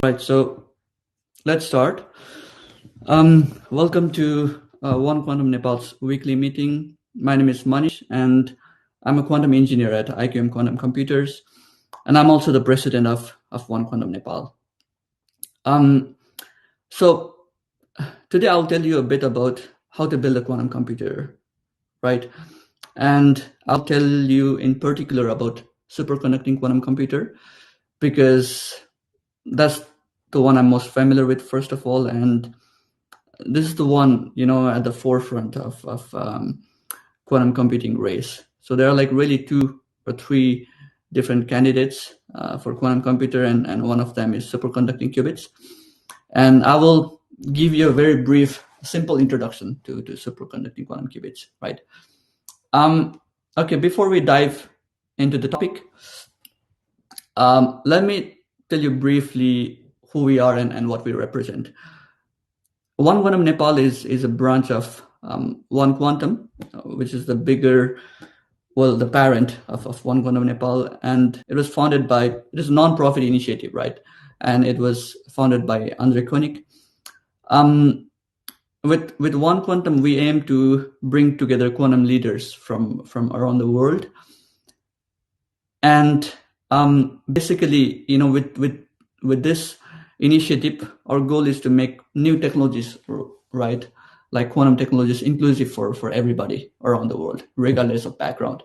Right, so let's start. Welcome to OneQuantum Nepal's weekly meeting. My name is Manish, and I'm a quantum engineer at IQM Quantum Computers, and I'm also the president of OneQuantum Nepal. So today I'll tell you a bit about how to build a quantum computer, right? And I'll tell you in particular about superconducting quantum computer, because that's the one I'm most familiar with, first of all, and this is the one, at the forefront of quantum computing race. So there are like really 2 or 3 different candidates for quantum computer, and one of them is superconducting qubits. And I will give you a very brief, simple introduction to superconducting quantum qubits, right? Okay, before we dive into the topic, let me tell you briefly who we are and what we represent. OneQuantum Nepal is a branch of OneQuantum, which is the bigger, the parent of OneQuantum Nepal, and it was founded by, it is a non-profit initiative, right? And it was founded by André König. With OneQuantum, we aim to bring together quantum leaders from around the world, and basically, with this initiative, our goal is to make new technologies, right, like quantum technologies, inclusive for everybody around the world, regardless of background.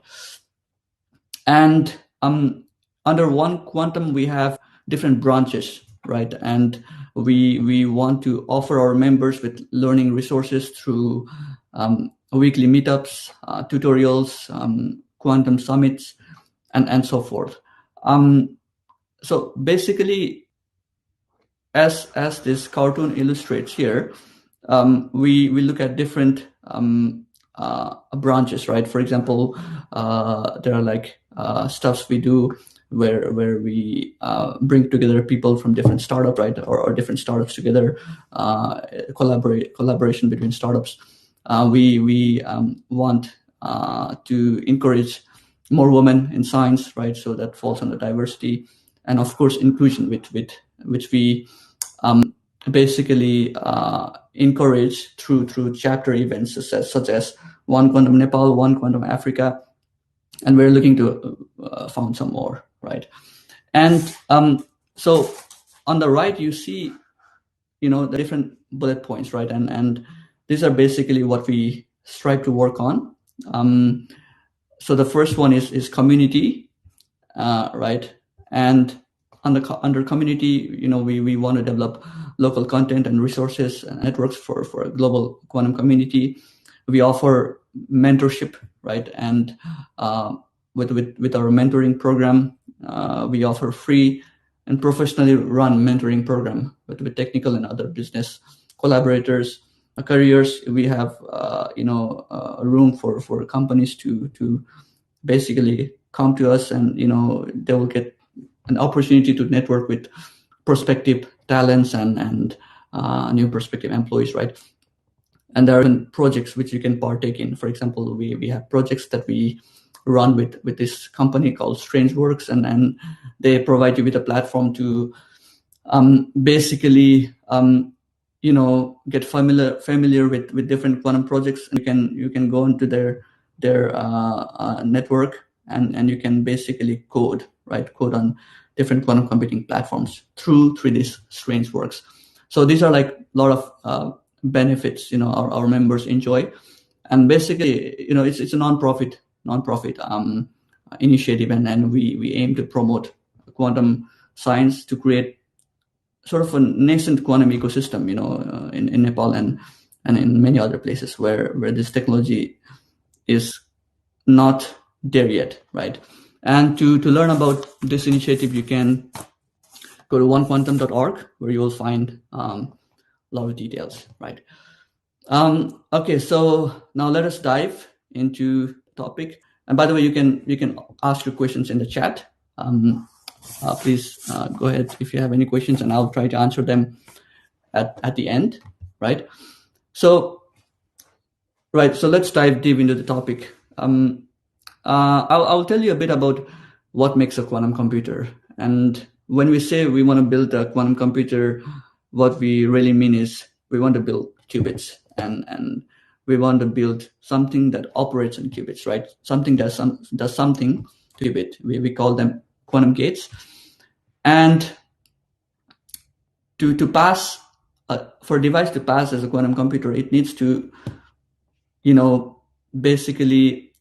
And under OneQuantum, we have different branches, right? And we want to offer our members with learning resources through weekly meetups, tutorials, quantum summits, and so forth. So basically, as this cartoon illustrates here, we look at different branches, right? For example, there are like stuffs we do where we bring together people from different startups, right, or different startups together, collaboration between startups. We want to encourage more women in science, right? So that falls under diversity, and of course inclusion, which we basically encourage through chapter events such as OneQuantum Nepal, OneQuantum Africa, and we're looking to found some more, right? And so on the right you see, the different bullet points, right? And these are basically what we strive to work on. So the first one is community, right? And under community, we want to develop local content and resources and networks for a global quantum community. We offer mentorship, right? And with our mentoring program, we offer free and professionally run mentoring program with technical and other business collaborators, careers. We have a room for companies to basically come to us, and they will get an opportunity to network with prospective talents and new prospective employees, right? And there are projects which you can partake in. For example, we have projects that we run with this company called Strangeworks, and they provide you with a platform to basically get familiar with different quantum projects. And you can go into their network, and you can basically code on different quantum computing platforms through this Strangeworks. So these are like a lot of benefits our members enjoy. And basically, it's a non-profit initiative, and we aim to promote quantum science to create sort of a nascent quantum ecosystem, in Nepal and in many other places where this technology is not there yet, right? And to learn about this initiative, you can go to onequantum.org, where you will find a lot of details, right? Okay, so now let us dive into the topic. And by the way, you can ask your questions in the chat. Please go ahead if you have any questions, and I'll try to answer them at the end, right? So let's dive deep into the topic. I'll tell you a bit about what makes a quantum computer, and when we say we want to build a quantum computer, what we really mean is we want to build qubits, and we want to build something that operates on qubits, right? Something does something to qubit. We call them quantum gates. And to pass, for a device to pass as a quantum computer, it needs to, basically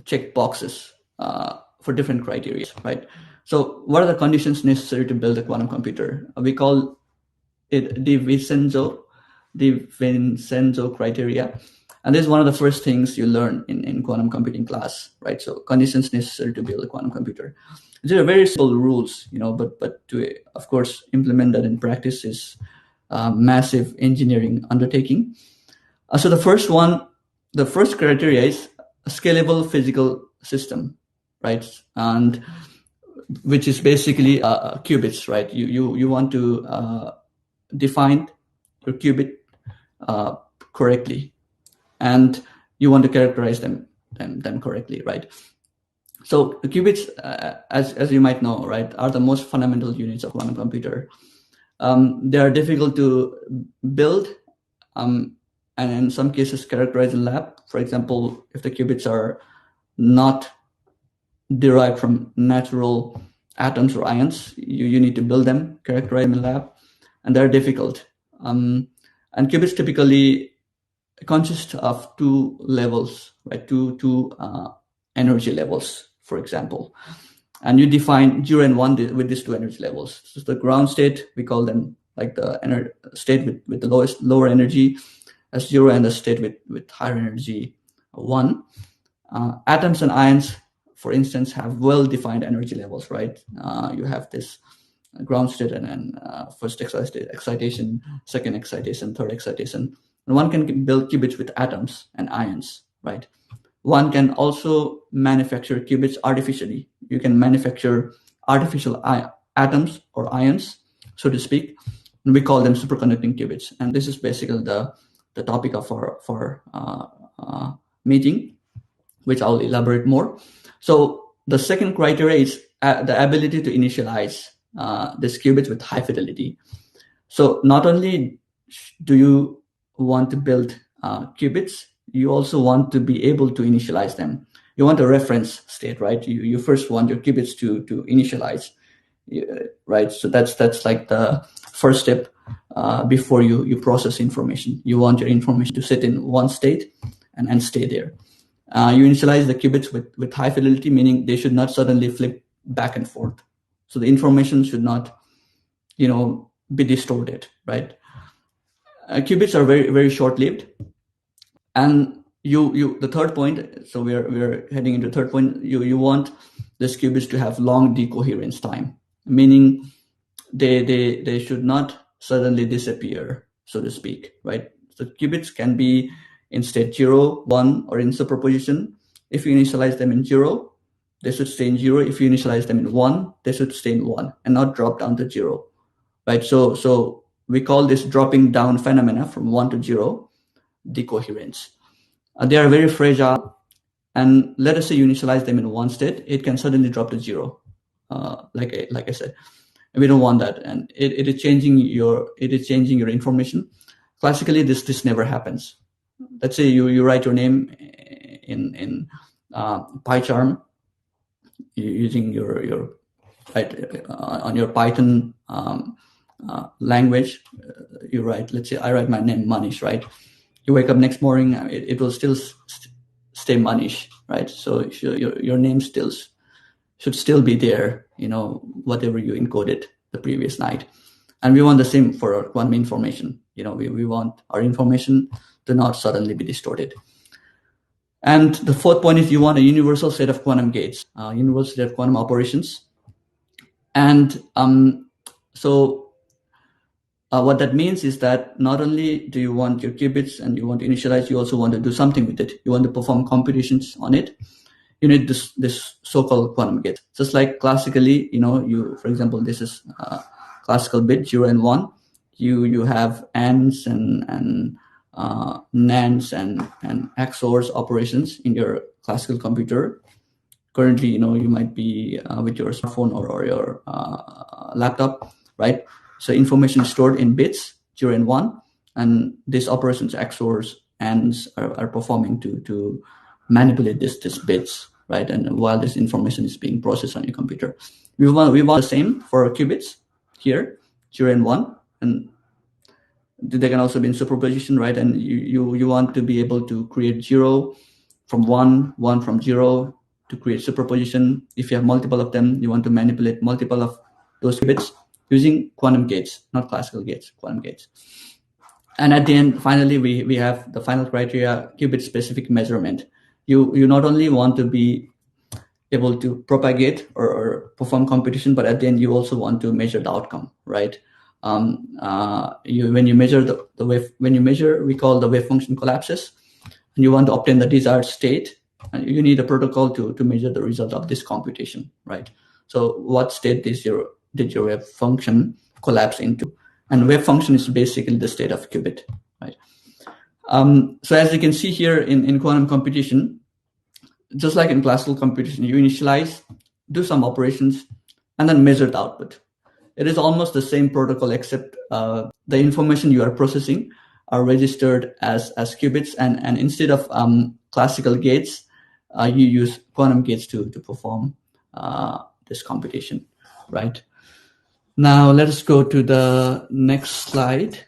check boxes for different criteria, right? So what are the conditions necessary to build a quantum computer? We call it DiVincenzo criteria. And this is one of the first things you learn in quantum computing class, right? So conditions necessary to build a quantum computer. These are very simple rules, but to, of course, implement that in practice is a massive engineering undertaking. So the first criteria is a scalable physical system, right? And which is basically qubits, right? You want to define your qubit correctly, and you want to characterize them correctly, right? So the qubits, as you might know, right, are the most fundamental units of quantum computer. They are difficult to build, and in some cases characterized in lab. For example, if the qubits are not derived from natural atoms or ions, you need to build them, characterize them in lab, and they're difficult. And qubits typically consist of two levels, right? Two energy levels, for example. And you define 0 and 1 with these two energy levels. So the ground state, we call them like the state with the lower energy as 0, and the state with higher energy 1. Atoms and ions, for instance, have well-defined energy levels, right? You have this ground state and then first excitation, second excitation, third excitation. And one can build qubits with atoms and ions, right? One can also manufacture qubits artificially. You can manufacture artificial atoms or ions, so to speak, and we call them superconducting qubits. And this is basically the topic of our meeting, which I'll elaborate more. So the second criteria is the ability to initialize these qubits with high fidelity. So not only do you want to build qubits, you also want to be able to initialize them. You want a reference state, right? You first want your qubits to initialize, right? So that's like the first step before you process information. You want your information to sit in one state and stay there. You initialize the qubits with high fidelity, meaning they should not suddenly flip back and forth. So the information should not, be distorted, right? Qubits are very, very short-lived. And the third point, so we're heading into the third point, you want these qubits to have long decoherence time, meaning they should not suddenly disappear, so to speak, right? So qubits can be in state 0, 1, or in superposition. If you initialize them in 0, they should stay in 0. If you initialize them in 1, they should stay in 1 and not drop down to 0, right? So we call this dropping down phenomena from 1 to 0 decoherence. They are very fragile, and let us say you initialize them in one state, it can suddenly drop to 0, like I said. And we don't want that, and it is changing your information. Classically, this never happens. Let's say you write your name in PyCharm using your right on your Python language. You write, let's say I write my name Manish, right? You wake up next morning, it will still stay Manish, right? So your name should still be there, whatever you encoded the previous night. And we want the same for our quantum information. We want our information to not suddenly be distorted. And the fourth point is you want a universal set of quantum gates, universal set of quantum operations. And what that means is that not only do you want your qubits and you want to initialize, you also want to do something with it. You want to perform computations on it. You need this so-called quantum gate. Just like classically, for example, this is classical bit 0 and 1. You have ANDs and NANDs and XORs operations in your classical computer. Currently, you might be with your smartphone or your laptop, right? So information is stored in bits, 0 and 1, and these operations, XORs, ANDs are performing to manipulate this bits, right? And while this information is being processed on your computer, we want the same for qubits here, 0 and 1, and they can also be in superposition, right? And you want to be able to create 0 from 1, 1 from 0 to create superposition. If you have multiple of them, you want to manipulate multiple of those qubits using quantum gates, not classical gates, quantum gates. And at the end, finally, we have the final criteria, qubit specific measurement. You not only want to be able to propagate or perform computation, but at the end you also want to measure the outcome, right? When you measure the wave, we call the wave function collapses, and you want to obtain the desired state, and you need a protocol to measure the result of this computation, right? So what state did your wave function collapse into? And wave function is basically the state of qubit, right? So as you can see here in quantum computation, just like in classical computation, you initialize, do some operations, and then measure the output. It is almost the same protocol, except the information you are processing are registered as qubits, and instead of classical gates, you use quantum gates to perform this computation, right? Now let us go to the next slide.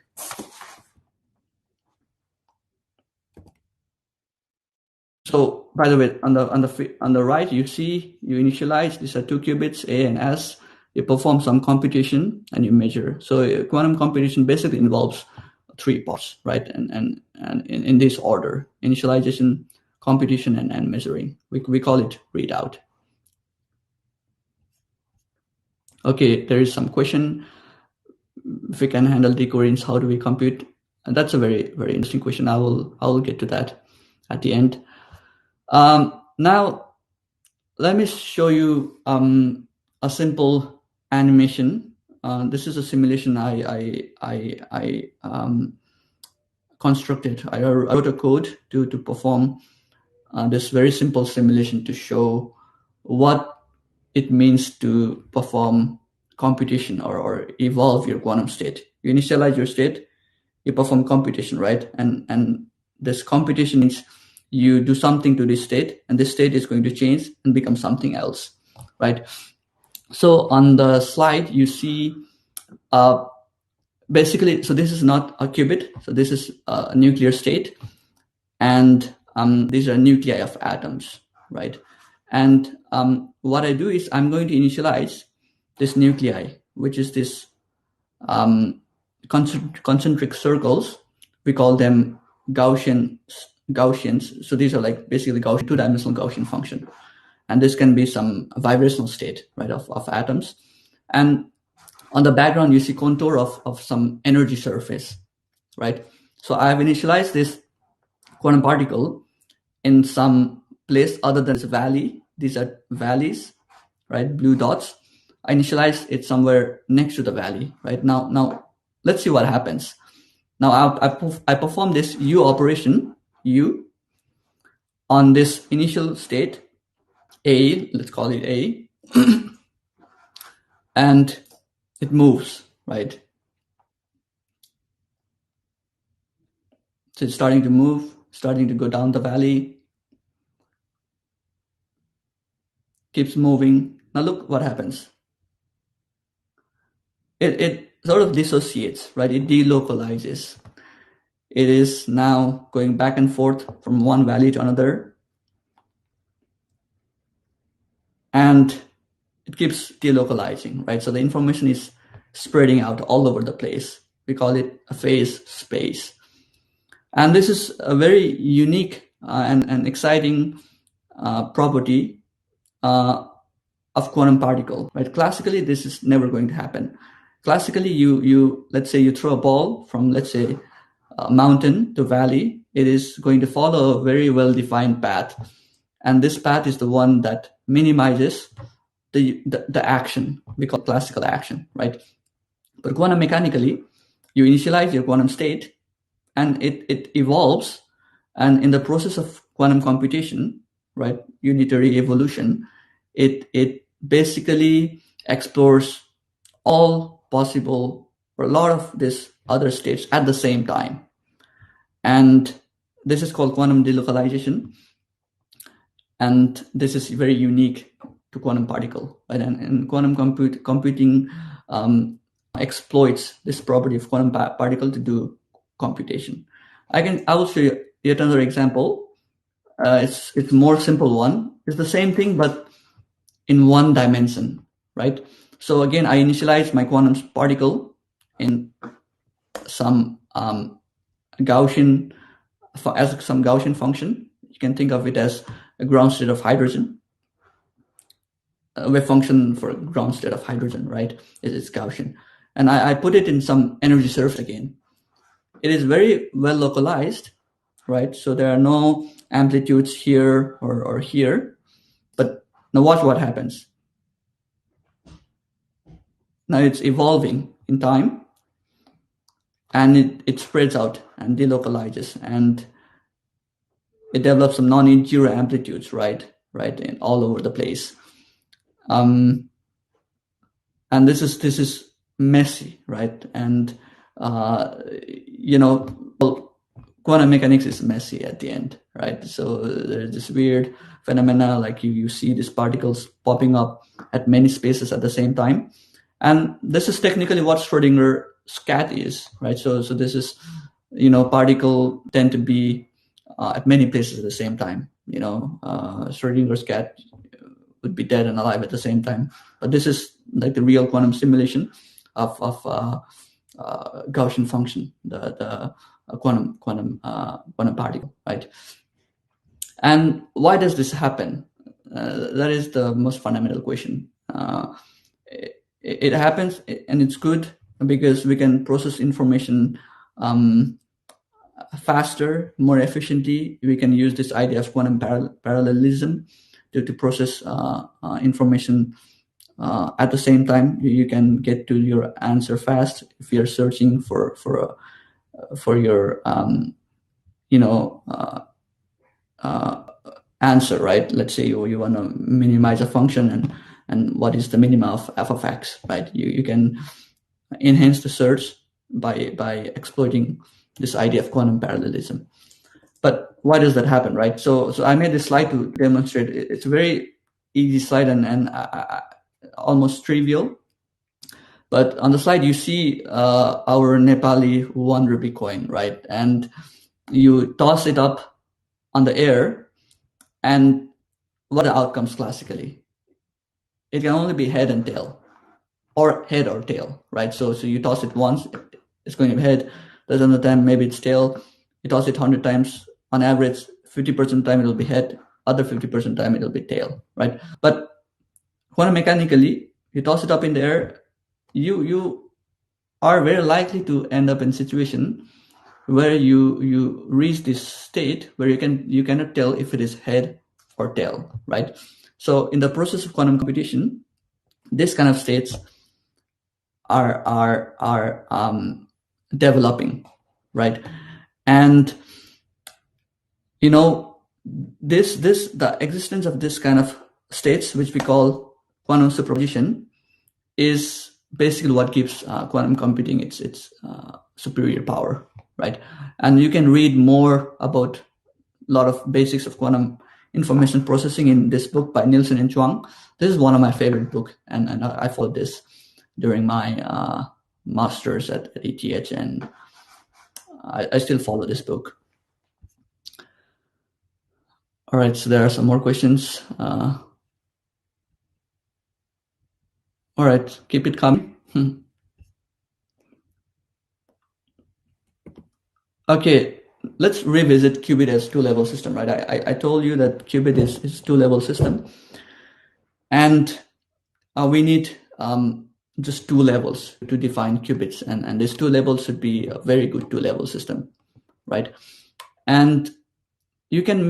So, by the way, on the right, you see you initialize. These are 2 qubits, A and S. You perform some computation and you measure. So, quantum computation basically involves 3 parts, right? And in this order: initialization, computation, and measuring. We call it readout. Okay, there is some question. If we can handle decodings, how do we compute? And that's a very, very interesting question. I will get to that at the end. Now, let me show you a simple animation. This is a simulation I constructed. I wrote a code to perform this very simple simulation to show what it means to perform computation or evolve your quantum state. You initialize your state, you perform computation, right? And this computation means you do something to this state, and this state is going to change and become something else, right? So on the slide, you see basically, so this is not a qubit. So this is a nuclear state, and these are nuclei of atoms, right? And what I do is I'm going to initialize this nuclei, which is this concentric circles. We call them Gaussians. So these are like basically Gaussian, 2-dimensional Gaussian function. And this can be some vibrational state, right, of atoms. And on the background, you see contour of some energy surface, right? So I have initialized this quantum particle in some place other than this valley. These are valleys, right? Blue dots. I initialize it somewhere next to the valley, right? Now let's see what happens. Now I perform this U operation, U, on this initial state, A, let's call it A, and it moves, right? So it's starting to move, starting to go down the valley, keeps moving. Now look what happens. It sort of dissociates, right? It delocalizes. It is now going back and forth from one valley to another. And it keeps delocalizing, right? So the information is spreading out all over the place. We call it a phase space. And this is a very unique and exciting property of quantum particle, right? Classically, this is never going to happen. Classically, you let's say you throw a ball from, let's say, a mountain to valley. It is going to follow a very well-defined path. And this path is the one that minimizes the action. We call it classical action, right? But quantum mechanically, you initialize your quantum state, and it evolves. And in the process of quantum computation, right, unitary evolution, it basically explores all possible, or a lot of these other states at the same time. And this is called quantum delocalization. And this is very unique to quantum particle. Right? And quantum computing exploits this property of quantum particle to do computation. I will show you yet another example. It's more simple one. It's the same thing, but in one dimension, right? So again, I initialize my quantum particle in some Gaussian function. You can think of it as a ground state of hydrogen. A wave function for ground state of hydrogen, right? It's Gaussian. And I put it in some energy surface again. It is very well localized, right? So there are no amplitudes here or here. But now watch what happens. Now it's evolving in time, and it spreads out and delocalizes, and it develops some non-zero amplitudes, right, and all over the place. And this is messy, right? And quantum mechanics is messy at the end, right? So there's this weird phenomena, like you see these particles popping up at many spaces at the same time. And this is technically what Schrödinger scat is, right? So this is, particle tend to be at many places at the same time. Schrödinger's cat would be dead and alive at the same time. But this is like the real quantum simulation of Gaussian function, the quantum particle, right? And why does this happen? That is the most fundamental question. It happens, and it's good because we can process information faster, more efficiently. We can use this idea of quantum parallelism to process information at the same time. You can get to your answer fast if you're searching for your answer, right? Let's say you want to minimize a function, and what is the minima of f of x, right? You can enhance the search by exploiting this idea of quantum parallelism. But why does that happen, right? So I made this slide to demonstrate. It's a very easy slide and almost trivial. But on the slide, you see our Nepali 1 rupee coin, right? And you toss it up on the air, and what are the outcomes classically? It can only be head and tail, or head or tail, right? So you toss it once, it's going to be head. The other time, maybe it's tail. You toss it 100 times, on average, 50% of the time it'll be head, other 50% of the time it'll be tail, right? But quantum mechanically, you toss it up in the air, you are very likely to end up in a situation where you reach this state where you cannot tell if it is head or tail, right? So in the process of quantum computation, this kind of states are developing, right? And the existence of this kind of states, which we call quantum superposition, is basically what gives quantum computing its superior power, right? And you can read more about a lot of basics of quantum information processing in this book by Nielsen and Chuang. This is one of my favorite books, and I followed this during my master's at ETH, and I still follow this book. All right, so there are some more questions. All right, keep it coming. Okay, let's revisit Qubit as two-level system, right? I told you that Qubit is two-level system, and we need just two levels to define qubits, and these two levels should be a very good two-level system, right? And you can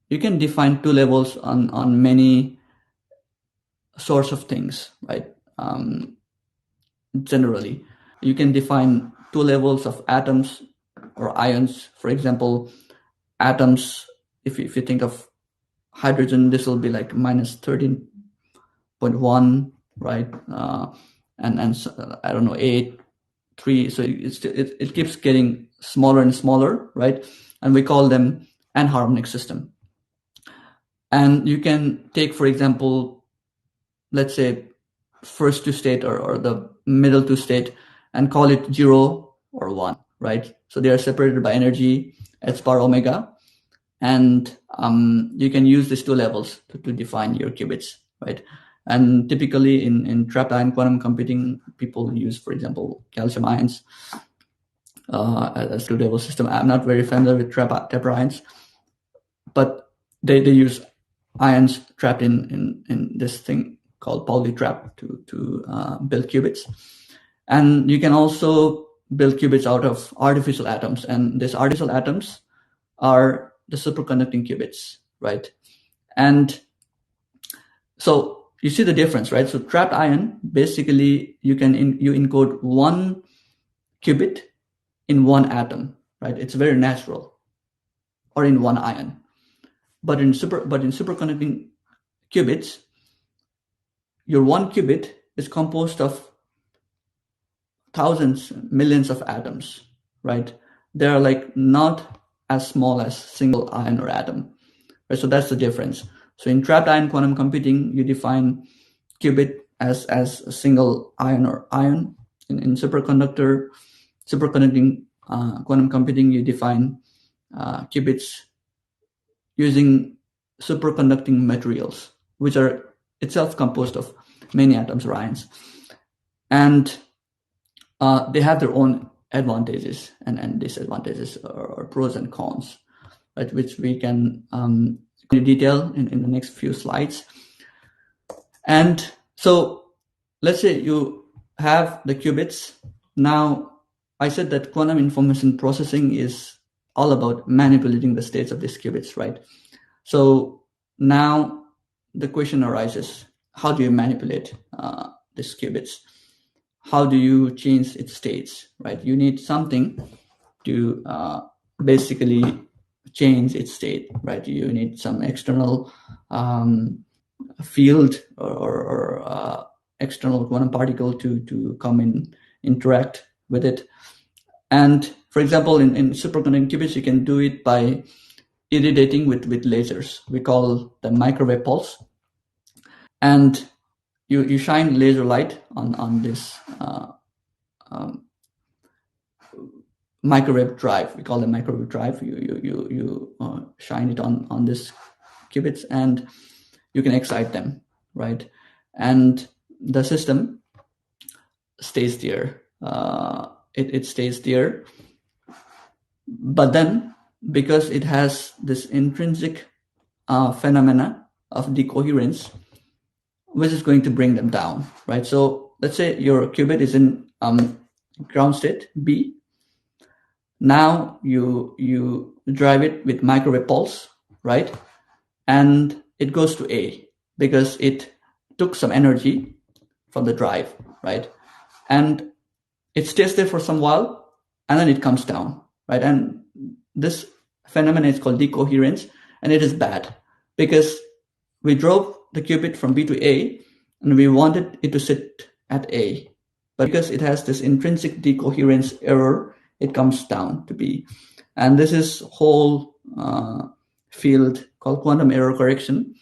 define two levels on many sorts of things, right? Generally, you can define two levels of atoms or ions. For example, atoms, if you think of hydrogen, this will be like minus 13.1, right? and I don't know, 8, 3. So it keeps getting smaller and smaller, right? And we call them an harmonic system. And you can take, for example, let's say first two state or the middle two state and call it 0 or 1, right? So they are separated by energy h bar omega. And you can use these two levels to define your qubits, right? And typically in trapped ion quantum computing, people use, for example, calcium ions as two-level system. I'm not very familiar with trapped ions, but they use ions trapped in this thing called Pauli trap to build qubits. And you can also build qubits out of artificial atoms, and these artificial atoms are the superconducting qubits, right? And so you see the difference, right? So trapped ion, basically you encode one qubit in one atom, right? It's very natural, or in one ion. But in superconducting qubits, your one qubit is composed of thousands, millions of atoms, right? They are like not as small as single ion or atom, right? So that's the difference. So in trapped ion quantum computing, you define qubit as a single ion or ion. In superconducting quantum computing, you define qubits using superconducting materials, which are itself composed of many atoms or ions. And they have their own advantages and disadvantages, or pros and cons, right, which we can detail in the next few slides. And so let's say you have the qubits. Now, I said that quantum information processing is all about manipulating the states of these qubits, right? So now the question arises, how do you manipulate these qubits? How do you change its states, right? You need something to basically change its state, right? You need some external field or external quantum particle to come in, interact with it. And for example, in superconducting qubits, you can do it by irradiating with lasers. We call them microwave pulse. And you shine laser light on this microwave drive. We call them microwave drive. You shine it on this qubits, and you can excite them, right? And the system stays there. It stays there. But then, because it has this intrinsic phenomena of decoherence, which is going to bring them down, right? So let's say your qubit is in ground state B. Now you drive it with microwave pulse, right? And it goes to A because it took some energy from the drive, right? And it stays there for some while, and then it comes down, right? And this phenomenon is called decoherence, and it is bad because we drove the qubit from B to A, and we wanted it to sit at A. But because it has this intrinsic decoherence error, it comes down to B. And this is whole field called quantum error correction,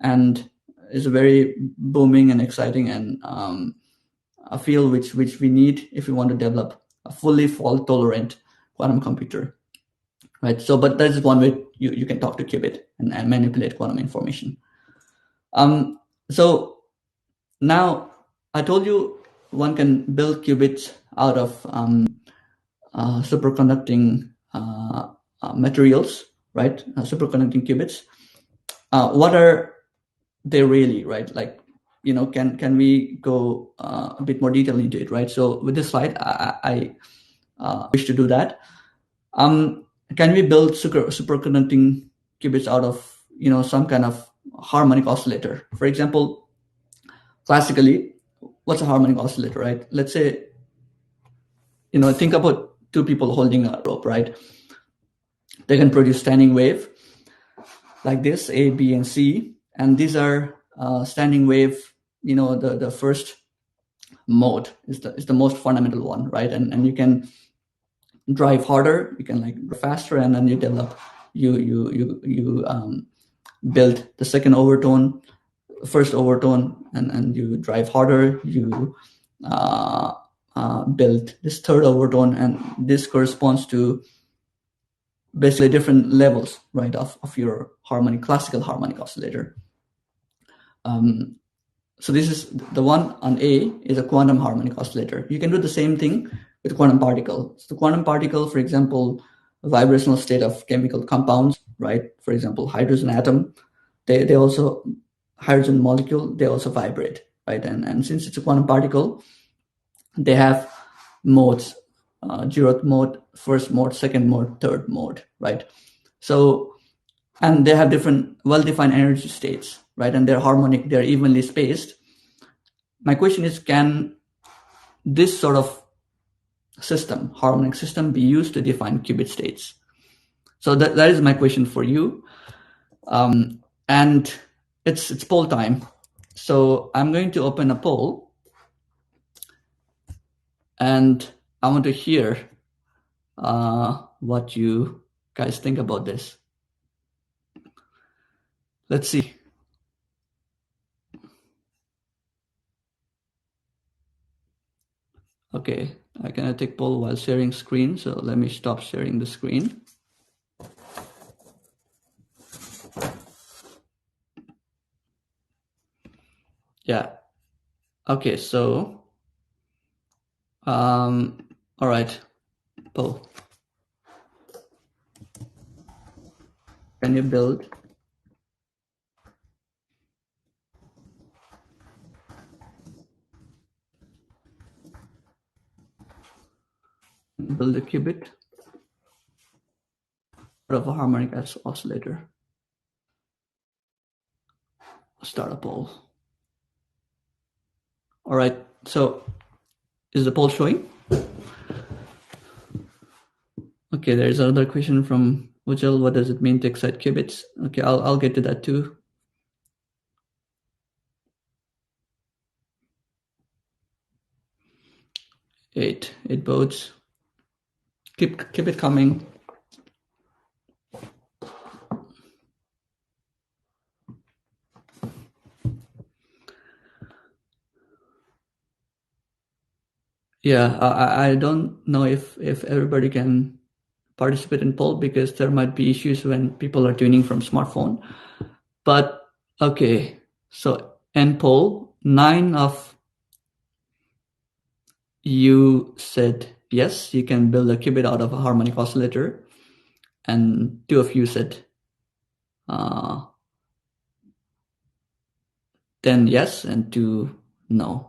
and is a very booming and exciting and a field which we need if we want to develop a fully fault-tolerant quantum computer, right? So, but that is one way you can talk to qubit and manipulate quantum information. So now I told you one can build qubits out of superconducting materials, right? Superconducting qubits. What are they really, right? Like, can we go a bit more detail into it, right? So with this slide, I wish to do that. Can we build superconducting qubits out of some kind of harmonic oscillator? For example, classically, what's a harmonic oscillator, right? Let's say, think about two people holding a rope, right? They can produce standing wave like this, A, B, and C, and these are standing wave. The first mode is the most fundamental one, right? And you can drive harder, you can like faster, and then you develop, you build the second overtone, first overtone, and you drive harder, you build this third overtone, and this corresponds to basically different levels, right, of your classical harmonic oscillator. So this is the one on A is a quantum harmonic oscillator. You can do the same thing with quantum particle. So the quantum particle, for example, a vibrational state of chemical compounds, right? For example, hydrogen atom, they also, hydrogen molecule, they also vibrate, right? And since it's a quantum particle, they have modes, 0th mode, first mode, second mode, third mode, right? So, and they have different well-defined energy states, right? And they're harmonic, they're evenly spaced. My question is, can this sort of system, harmonic system, be used to define qubit states? So that is my question for you. And it's poll time. So I'm going to open a poll, and I want to hear what you guys think about this. Let's see. Okay, I cannot take poll while sharing screen, so let me stop sharing the screen. Yeah. Okay, so all right, poll. Can you build a qubit out of a harmonic oscillator? Start a poll. All right, so is the poll showing? Okay, there's another question from Ujjal. What does it mean to excite qubits? Okay, I'll get to that too. Eight votes. Keep it coming. Yeah, I don't know if everybody can participate in poll, because there might be issues when people are tuning from smartphone. But okay, so end poll, 9 of you said yes, you can build a qubit out of a harmonic oscillator, and 2 of you said 10 yes and 2 no.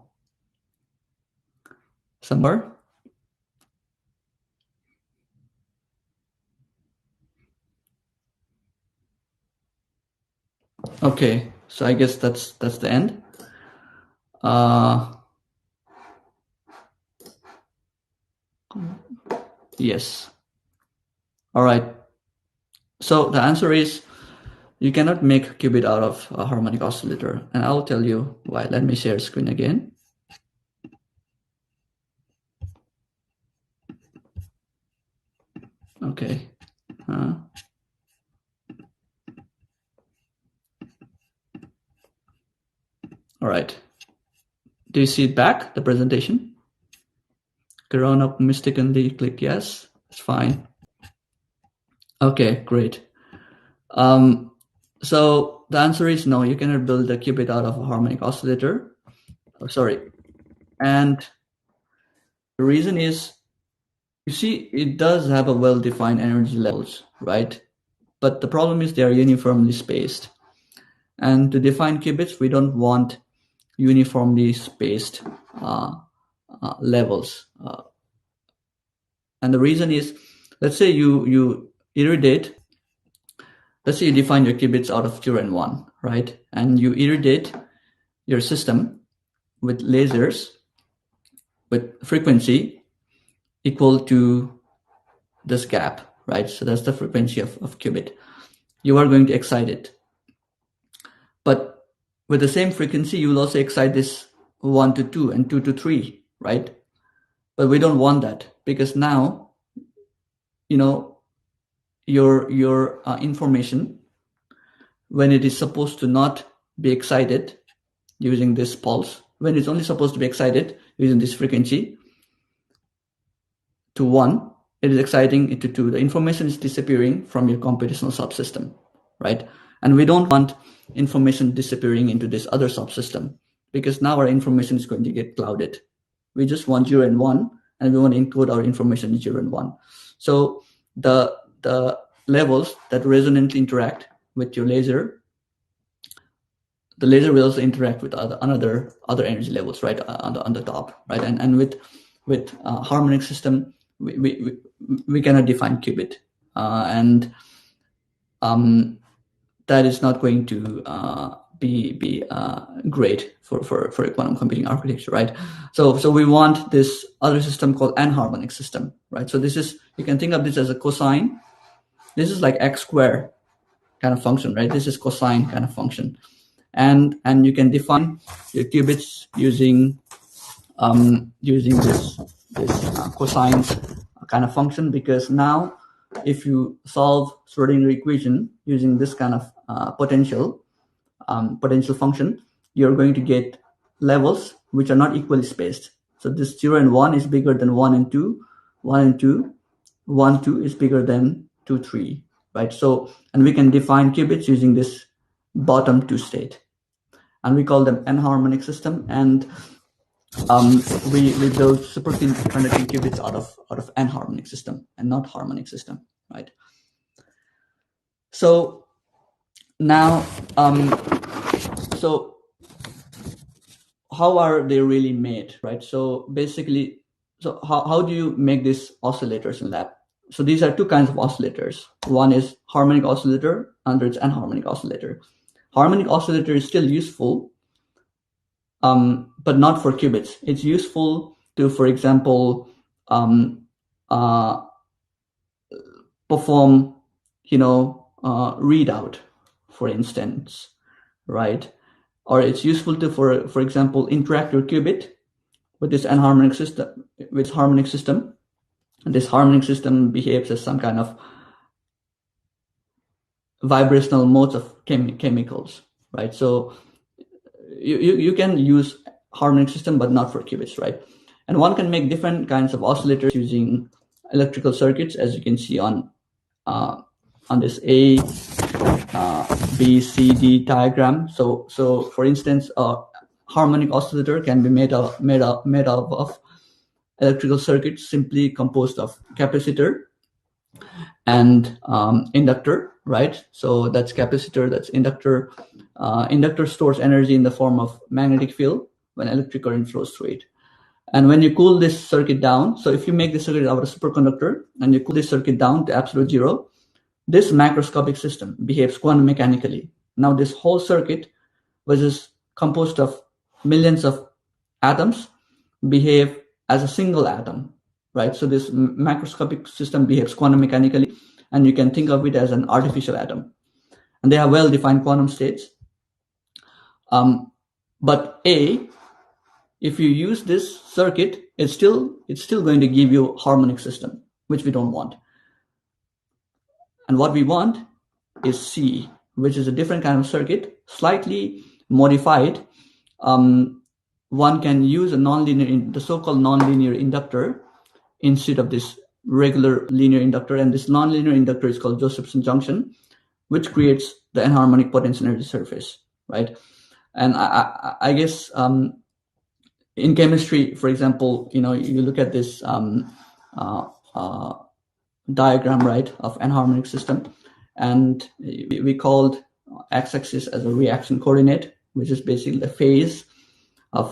Some more? Okay, so I guess that's the end. Yes. All right. So the answer is, you cannot make qubit out of a harmonic oscillator, and I'll tell you why. Let me share screen again. Okay. All right. Do you see it back, the presentation? Corona mistakenly click yes. It's fine. Okay, great. So the answer is no, you cannot build a qubit out of a harmonic oscillator. Oh, sorry. And the reason is, you see, it does have a well-defined energy levels, right? But the problem is they are uniformly spaced. And to define qubits, we don't want uniformly spaced levels. And the reason is, let's say you irradiate, let's say you define your qubits out of 0 and 1, right? And you irradiate your system with lasers with frequency equal to this gap, right? So that's the frequency of qubit. You are going to excite it. But with the same frequency, you will also excite this 1 to 2 and 2 to 3, right? But we don't want that, because now, your information, when it is supposed to not be excited using this pulse, when it's only supposed to be excited using this frequency to 1, it is exciting it to 2. The information is disappearing from your computational subsystem, right? And we don't want information disappearing into this other subsystem, because now our information is going to get clouded. We just want 0 and 1, and we want to encode our information in 0 and 1. So the levels that resonantly interact with your laser, the laser will also interact with other energy levels, right, on the top, right? And with harmonic system, we cannot define qubit, and that is not going to be great for a quantum computing architecture, right? So we want this other system called anharmonic system, right? So this is, you can think of this as a cosine. This is like x square kind of function, right? This is cosine kind of function, and you can define your qubits using this cosine kind of function, because now if you solve Schrodinger equation using this kind of potential function, you're going to get levels which are not equally spaced. So this 0 and 1 is bigger than 1 and 2, 1 and 2, 1, 2 is bigger than 2, 3, right? So, and we can define qubits using this bottom 2 state, and we call them anharmonic system. And we build superconducting qubits out of anharmonic system and not harmonic system, right? So now, so how are they really made, right? So basically, so how do you make these oscillators in lab? So these are two kinds of oscillators. One is harmonic oscillator, and it's anharmonic oscillator. Harmonic oscillator is still useful, but not for qubits. It's useful to, for example, perform, readout, for instance, right? Or it's useful to, for example, interact your qubit with this anharmonic system, with harmonic system. And this harmonic system behaves as some kind of vibrational modes of chemicals, right? So you can use harmonic system, but not for qubits, right? And one can make different kinds of oscillators using electrical circuits, as you can see on this A, B, C, D diagram. So for instance, a harmonic oscillator can be made up of electrical circuits simply composed of capacitor and inductor, right? So that's capacitor, that's inductor. Inductor stores energy in the form of magnetic field when electric current flows through it. And when you cool this circuit down, so if you make this circuit out of a superconductor and you cool this circuit down to absolute zero, this macroscopic system behaves quantum mechanically. Now this whole circuit, which is composed of millions of atoms, behave as a single atom, right? So this macroscopic system behaves quantum mechanically, and you can think of it as an artificial atom. And they have well-defined quantum states. But if you use this circuit, it's still going to give you a harmonic system, which we don't want. And what we want is C, which is a different kind of circuit, slightly modified. One can use the so-called nonlinear inductor instead of this regular linear inductor. And this nonlinear inductor is called Josephson junction, which creates the anharmonic potential energy surface, right? And I guess in chemistry, for example, you look at this diagram, right, of anharmonic system, and we called x-axis as a reaction coordinate, which is basically the phase of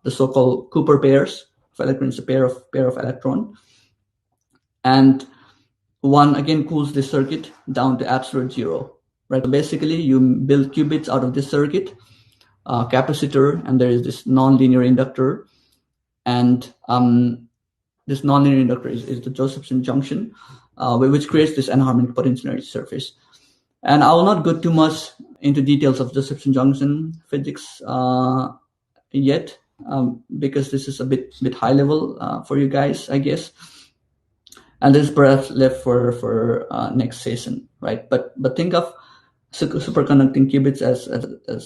the so-called Cooper pairs of electrons, a pair of electron. And one again cools this circuit down to absolute zero, right? So basically, you build qubits out of this circuit, capacitor, and there is this nonlinear inductor, and this nonlinear inductor is the Josephson junction, which creates this anharmonic potential energy surface. And I will not go too much into details of Josephson junction physics yet, because this is a bit high level for you guys, I guess. And this is perhaps left for next session, right? But think of superconducting qubits as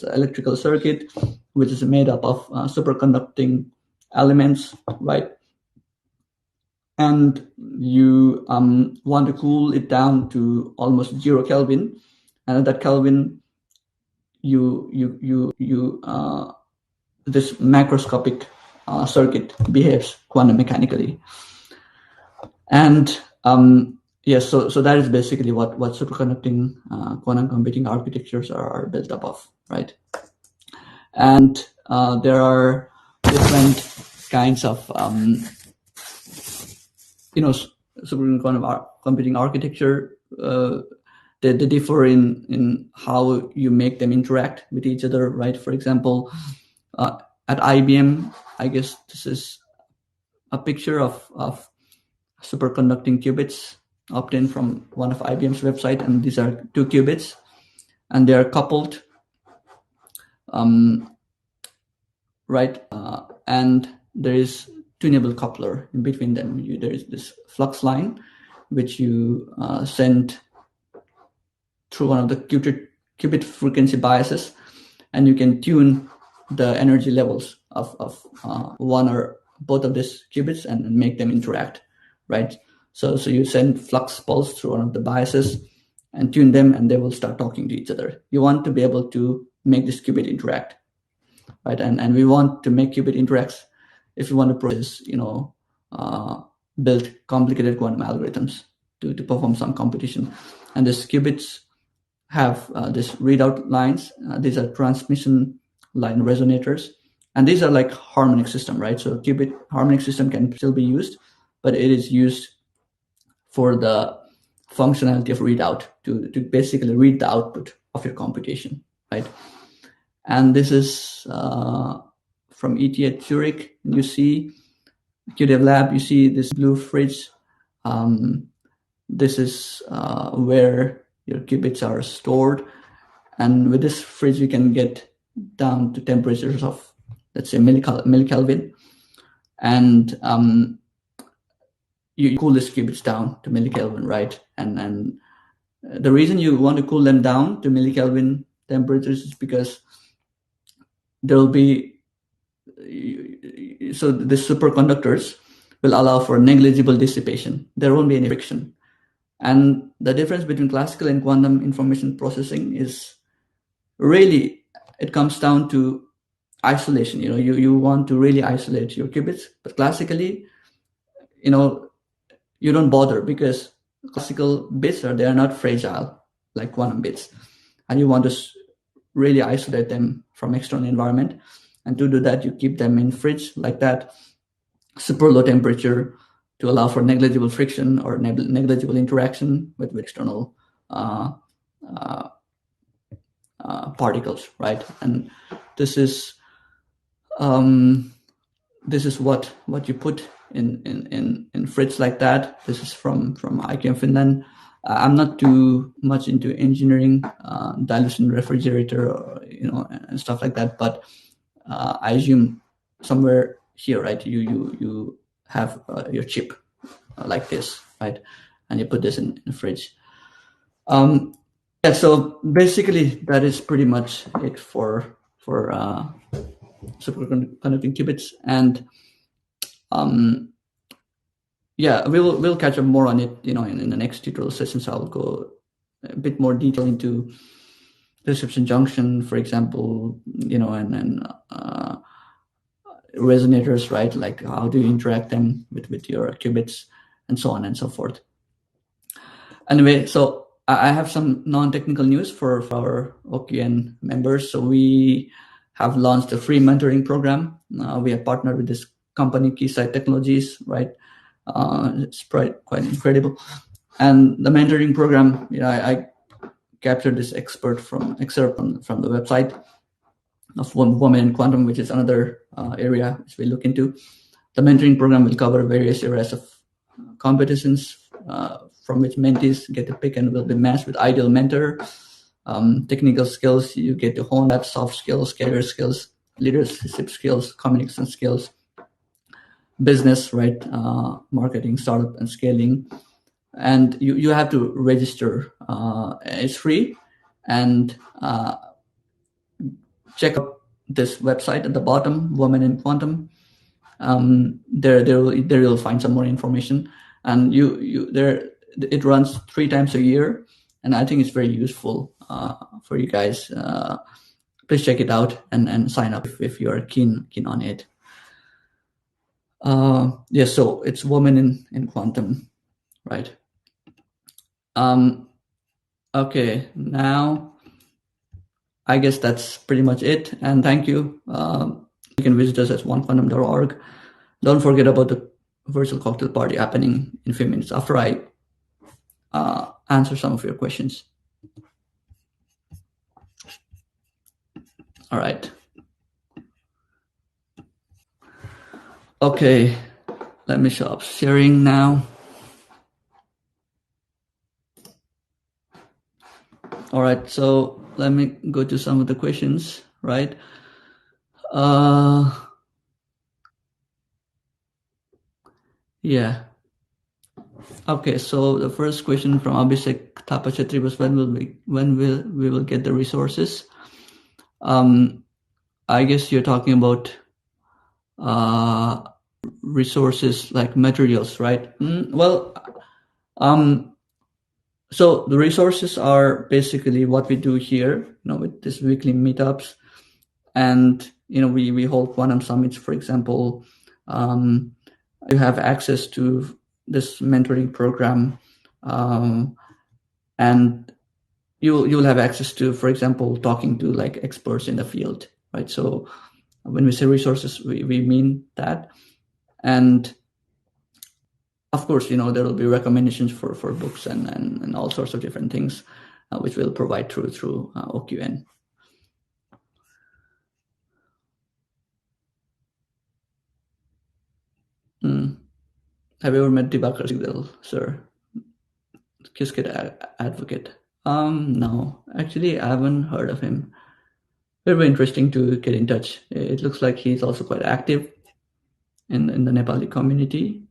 electrical circuit, which is made up of superconducting elements, right? And you want to cool it down to almost 0 Kelvin, and at that Kelvin, this macroscopic circuit behaves quantum mechanically. And yes, so that is basically what superconducting quantum computing architectures are built up of, right? And there are different kinds of superconducting quantum computing architecture. They differ in how you make them interact with each other, right? For example, at IBM, I guess this is a picture of superconducting qubits obtained from one of IBM's website, and these are 2 qubits, and they are coupled, right? And there is tunable coupler in between them. There is this flux line, which you send through one of the qubit frequency biases, and you can tune the energy levels of one or both of these qubits and make them interact, right? So you send flux pulse through one of the biases and tune them, and they will start talking to each other. You want to be able to make this qubit interact, right? And we want to make qubit interacts if you want to process, build complicated quantum algorithms to perform some computation. And these qubits have this readout lines. These are transmission line resonators, and these are like harmonic system, right? So qubit harmonic system can still be used, but it is used for the functionality of readout to basically read the output of your computation, right? And this is from ETH Zurich. You see QDev Lab, you see this blue fridge. This is where your qubits are stored. And with this fridge, you can get down to temperatures of, let's say, millikelvin. And you cool these qubits down to millikelvin, right? And the reason you want to cool them down to millikelvin temperatures is because there will be, so the superconductors will allow for negligible dissipation. There won't be any friction. And the difference between classical and quantum information processing is really, it comes down to isolation. You want to really isolate your qubits, but classically, you don't bother, because classical bits they are not fragile like quantum bits, and you want to really isolate them from external environment. And to do that, you keep them in fridge like that, super low temperature, to allow for negligible friction or negligible interaction with external particles, right? And this is what you put in fridge like that. This is from IQM Finland. I'm not too much into engineering, dilution refrigerator, or, and stuff like that, but I assume somewhere here, right, you have your chip like this, right, and you put this in the fridge. Yeah, so basically that is pretty much it for superconducting qubits. And yeah, we'll catch up more on it, in the next tutorial sessions. I'll go a bit more detail into reception junction, for example, and resonators, right? Like how do you interact them with your qubits, and so on and so forth. Anyway, so I have some non-technical news for our OQN members. So we have launched a free mentoring program. We have partnered with this company, Keysight Technologies, right? It's quite incredible. And the mentoring program, I captured this excerpt from the website of Women in Quantum, which is another area which we look into. The mentoring program will cover various areas of competitions from which mentees get to pick and will be matched with ideal mentor. Technical skills, you get to hone that, soft skills, career skills, leadership skills, communication skills, business, right? Marketing, startup, and scaling. And you have to register. It's free, and check out this website at the bottom, Women in Quantum. There you'll find some more information, and it runs 3 times a year, and I think it's very useful for you guys. Please check it out and sign up if you are keen on it. Yes, so it's Women in Quantum, right? Okay, now I guess that's pretty much it, and thank you. You can visit us at onequantum.org. Don't forget about the virtual cocktail party happening in a few minutes after I answer some of your questions. All right. Okay, let me stop sharing now. All right, so let me go to some of the questions, right? Yeah. Okay, so the first question from Abhishek Tapachetri was when we will get the resources? I guess you're talking about resources like materials, right? Well, so the resources are basically what we do here, with these weekly meetups, and we hold quantum summits, for example. You have access to this mentoring program, and you'll have access to, for example, talking to like experts in the field, right? So when we say resources, we mean that. And of course, there will be recommendations for books and all sorts of different things, which we'll provide through OQN. Have you ever met Dibakar Sigdal, sir? Kiskit advocate. No, actually, I haven't heard of him. Very interesting to get in touch. It looks like he's also quite active in the Nepali community.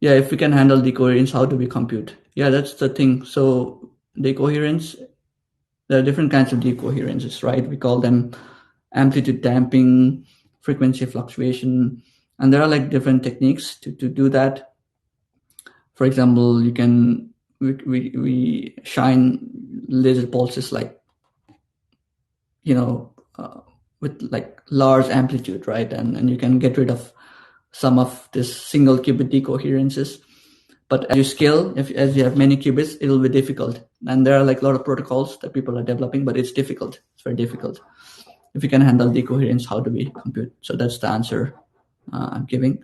Yeah, if we can handle decoherence, how do we compute? Yeah, that's the thing. So decoherence, there are different kinds of decoherences, right? We call them amplitude damping, frequency fluctuation, and there are like different techniques to do that. For example, we shine laser pulses like with like large amplitude, right? And you can get rid of some of this single qubit decoherences. But as you scale, as you have many qubits, it will be difficult. And there are like a lot of protocols that people are developing, but it's difficult. It's very difficult. If you can handle decoherence, how do we compute? So that's the answer I'm giving.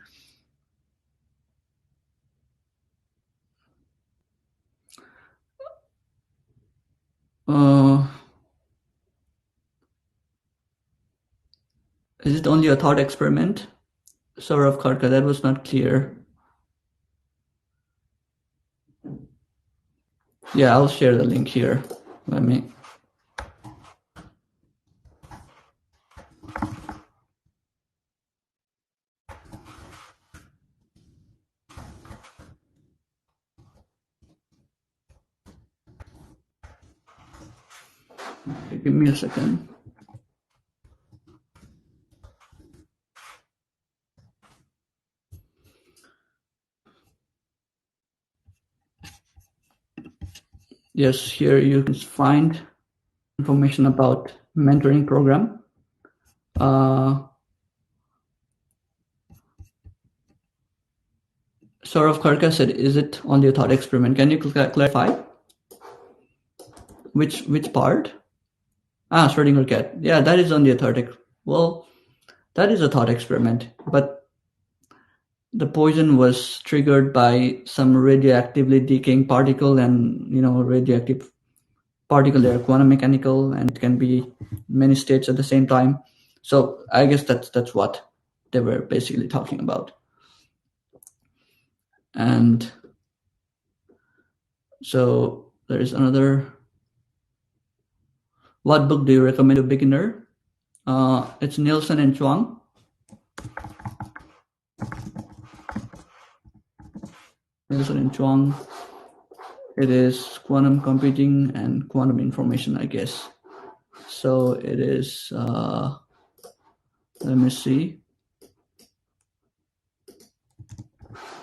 Is it only a thought experiment? Saurav Kharka, that was not clear. Yeah, I'll share the link here. Let me. Give me a second. Yes, here you can find information about mentoring program. Saurav Kharka said, is it only a thought experiment? Can you clarify? Which part? Schrodinger cat. Yeah, that is only a thought. Well, that is a thought experiment, but the poison was triggered by some radioactively decaying particle, and radioactive particle, they are quantum mechanical, and it can be many states at the same time. So I guess that's what they were basically talking about. And so there is another. What book do you recommend to a beginner? It's Nielsen and Chuang. Nielsen and Chuang. It is quantum computing and quantum information, I guess. So it is, let me see,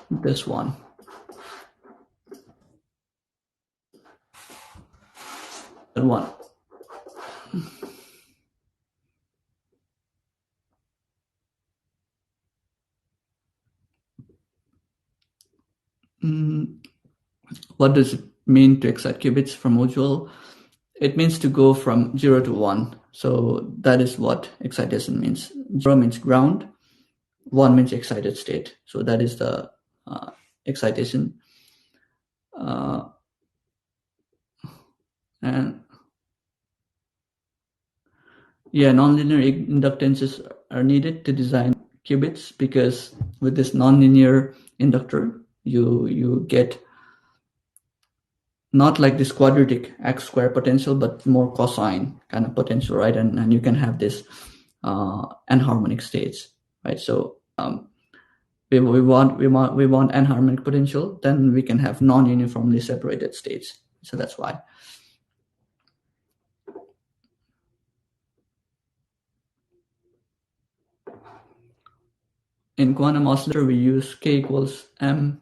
this one. That one. What does it mean to excite qubits from module? It means to go from 0 to 1. So that is what excitation means. 0 means ground, 1 means excited state. So that is the excitation. And yeah, nonlinear inductances are needed to design qubits, because with this nonlinear inductor, you get not like this quadratic x square potential, but more cosine kind of potential, right? And you can have this anharmonic states, right? So we want anharmonic potential, then we can have non-uniformly separated states. So that's why. In quantum oscillator, we use k equals m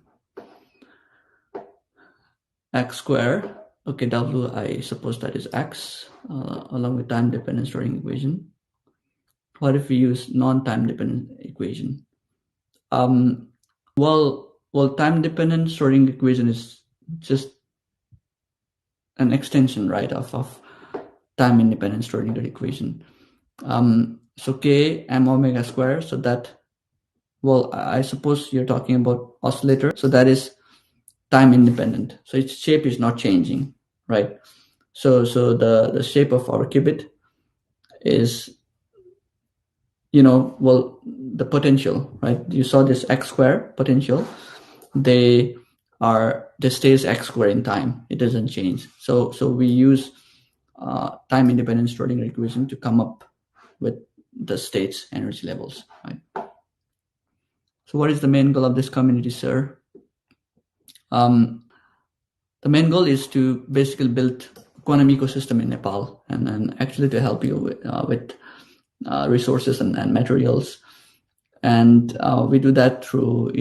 x square. Okay, w, I suppose that is x, along with time dependent Schrodinger equation. What if we use non-time dependent equation? Well, time dependent Schrodinger equation is just an extension, right, of time independent Schrodinger equation. So k m omega square, so that, well, I suppose you're talking about oscillator, so that is time independent, so its shape is not changing, right? So the shape of our qubit is, well, the potential, right? You saw this x square potential, they stays x square in time, it doesn't change. So we use time independent Schrodinger equation to come up with the states energy levels, right? So what is the main goal of this community, sir? The main goal is to basically build quantum ecosystem in Nepal, and actually to help you with resources and materials. And we do that through,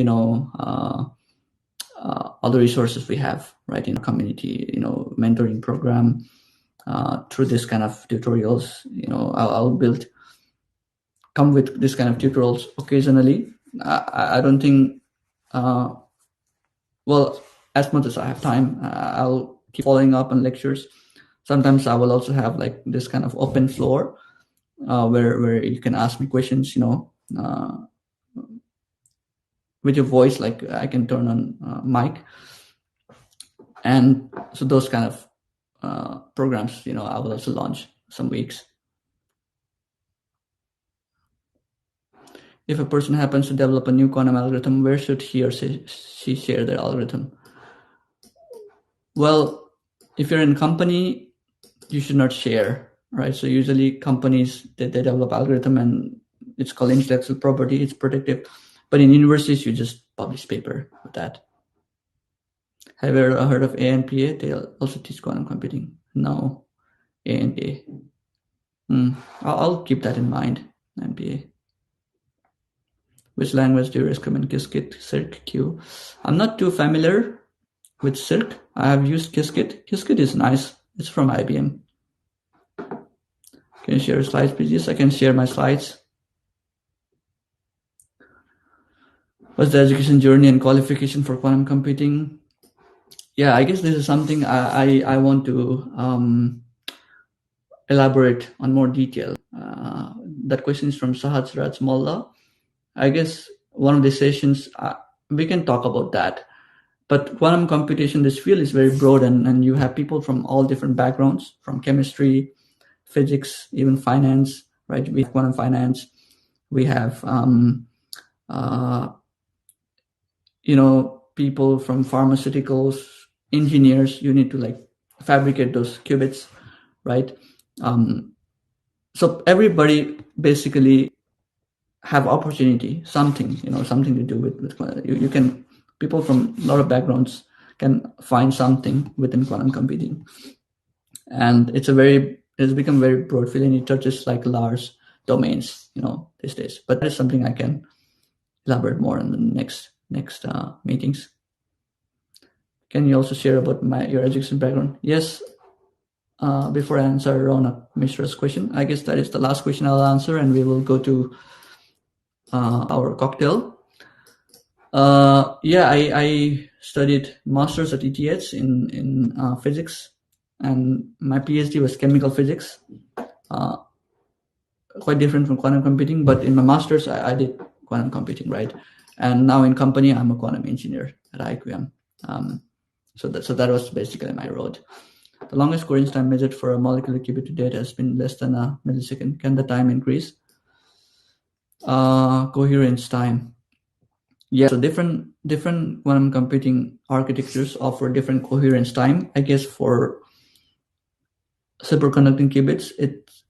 other resources we have, right, in the community, mentoring program, through this kind of tutorials. I'll come with this kind of tutorials occasionally. I don't think, well, as much as I have time, I'll keep following up on lectures. Sometimes I will also have like this kind of open floor where you can ask me questions, with your voice, like I can turn on mic. And so those kind of programs, I will also launch some weeks. If a person happens to develop a new quantum algorithm, where should he or she share their algorithm? Well, if you're in a company, you should not share, right? So usually companies, they develop algorithm and it's called intellectual property, it's protected. But in universities, you just publish paper with that. Have you ever heard of ANPA? They also teach quantum computing. No, ANPA. I'll keep that in mind, ANPA. Which language do you recommend? Qiskit, Cirq, Q? I'm not too familiar with Cirq. I have used Qiskit. Qiskit is nice. It's from IBM. Can you share slides, please? Yes, I can share my slides. What's the education journey and qualification for quantum computing? Yeah, I guess this is something I want to elaborate on more detail. That question is from Sahaj Raj Molla. I guess one of the sessions, we can talk about that. But quantum computation, this field is very broad, and you have people from all different backgrounds, from chemistry, physics, even finance, right? We have quantum finance. We have, people from pharmaceuticals, engineers. You need to like fabricate those qubits, right? So everybody basically have opportunity, something, something to do with you can, people from a lot of backgrounds can find something within quantum computing. And it's become very broad field, and it touches like large domains, these days. But that is something I can elaborate more in the next meetings. Can you also share about your education background? Yes. Before I answer Ronak Mishra's question, I guess that is the last question I'll answer, and we will go to our cocktail. Yeah, I studied masters at ETH in physics, and my PhD was chemical physics. Quite different from quantum computing, but in my masters I did quantum computing, right? And now in company I'm a quantum engineer at IQM. So that was basically my road. The longest coherence time measured for a molecular qubit to date has been less than a millisecond. Can the time increase? Coherence time. Yeah, so different quantum computing architectures offer different coherence time. I guess for superconducting qubits,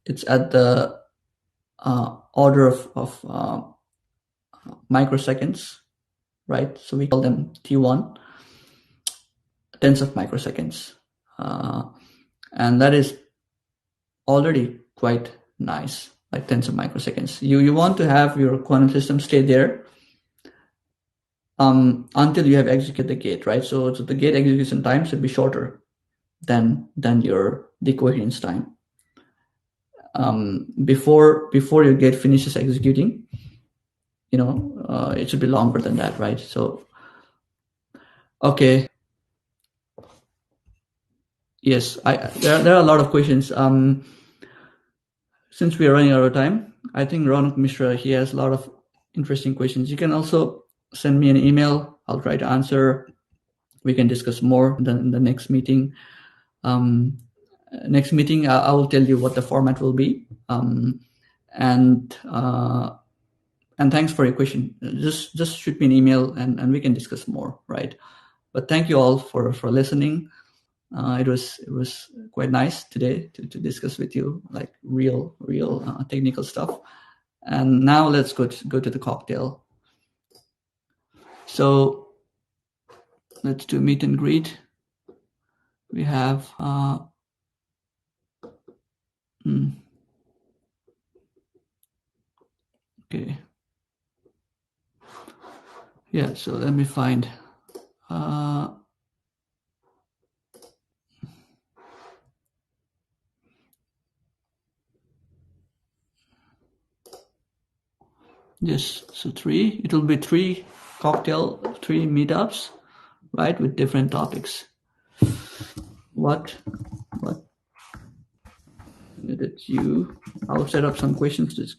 it's at the order of microseconds, right? So we call them T1, tens of microseconds. And that is already quite nice, like tens of microseconds. You want to have your quantum system stay there until you have executed the gate, right? So the gate execution time should be shorter than your decoherence time. Before your gate finishes executing, it should be longer than that, right? So, okay. Yes, there are a lot of questions. Since we are running out of time, I think Ronak Mishra, he has a lot of interesting questions. You can also send me an email. I'll try to answer. We can discuss more in the next meeting. Next meeting, I will tell you what the format will be. And thanks for your question. Just shoot me an email and we can discuss more, right? But thank you all for listening. It was quite nice today to discuss with you like real technical stuff. And now let's go to the cocktail. So let's do meet and greet. We have okay. Yeah, so let me find yes, so it will be three meetups, right, with different topics. What did you? I'll set up some questions.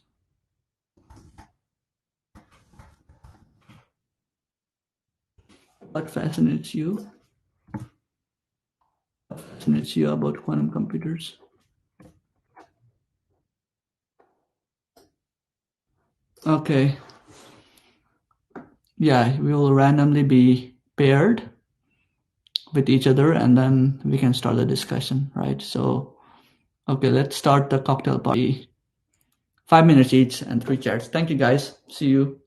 What fascinates you? What fascinates you about quantum computers? Okay. Yeah, we will randomly be paired with each other, and then we can start the discussion, right? So, okay, let's start the cocktail party. 5 minutes each and 3 chats. Thank you, guys. See you.